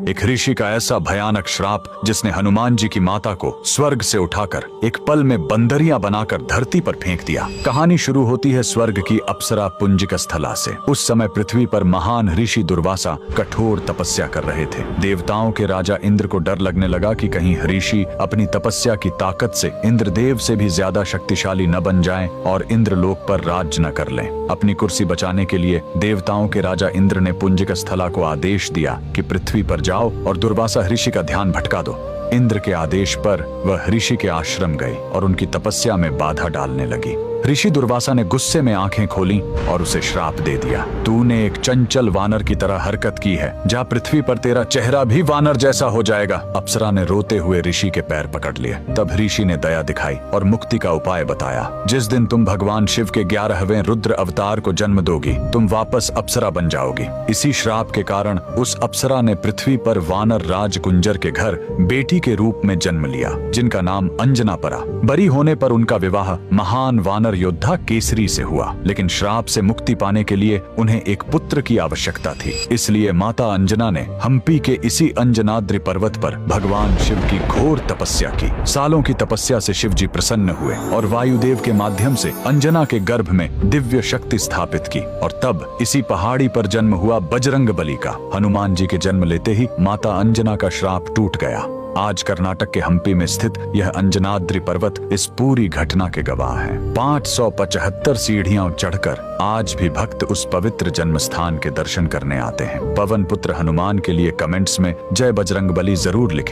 एक ऋषि का ऐसा भयानक श्राप जिसने हनुमान जी की माता को स्वर्ग से उठाकर एक पल में बंदरिया बनाकर धरती पर फेंक दिया। कहानी शुरू होती है स्वर्ग की अप्सरा पुंजिक स्थला से। उस समय पृथ्वी पर महान ऋषि दुर्वासा कठोर तपस्या कर रहे थे। देवताओं के राजा इंद्र को डर लगने लगा कि कहीं ऋषि अपनी तपस्या की ताकत से इंद्रदेव से भी ज्यादा शक्तिशाली न बन जाएं और इंद्रलोक पर राज न कर लें। अपनी कुर्सी बचाने के लिए देवताओं के राजा इंद्र ने पुंजिक स्थला को आदेश दिया कि पृथ्वी पर जाओ और दुर्वासा ऋषि का ध्यान भटका दो। इंद्र के आदेश पर वह ऋषि के आश्रम गई और उनकी तपस्या में बाधा डालने लगी। ऋषि दुर्वासा ने गुस्से में आंखें खोली और उसे श्राप दे दिया। तूने एक चंचल वानर की तरह हरकत की है, जा पृथ्वी पर तेरा चेहरा भी वानर जैसा हो जाएगा। अप्सरा ने रोते हुए ऋषि के पैर पकड़ लिए। तब ऋषि ने दया दिखाई और मुक्ति का उपाय बताया। जिस दिन तुम भगवान शिव के 11वें रुद्र अवतार को जन्म दोगी, तुम वापस अप्सरा बन जाओगी। इसी श्राप के कारण उस अप्सरा ने पृथ्वी पर वानर राज कुंजर के घर बेटी के रूप में जन्म लिया, जिनका नाम अंजना पड़ा। बरी होने पर उनका विवाह महान वानर योद्धा केसरी से हुआ, लेकिन श्राप से मुक्ति पाने के लिए उन्हें एक पुत्र की आवश्यकता थी। इसलिए माता अंजना ने हम्पी के इसी अंजनाद्रि पर्वत पर भगवान शिव की घोर तपस्या की। सालों की तपस्या से शिव जी प्रसन्न हुए और वायुदेव के माध्यम से अंजना के गर्भ में दिव्य शक्ति स्थापित की। और तब इसी पहाड़ी पर जन्म हुआ बजरंग बली का। हनुमान जी के जन्म लेते ही माता अंजना का श्राप टूट गया। आज कर्नाटक के हम्पी में स्थित यह अंजनाद्रि पर्वत इस पूरी घटना के गवाह है। 575 सीढ़ियां चढ़कर आज भी भक्त उस पवित्र जन्म स्थान के दर्शन करने आते हैं। पवन पुत्र हनुमान के लिए कमेंट्स में जय बजरंग बली जरूर लिखें।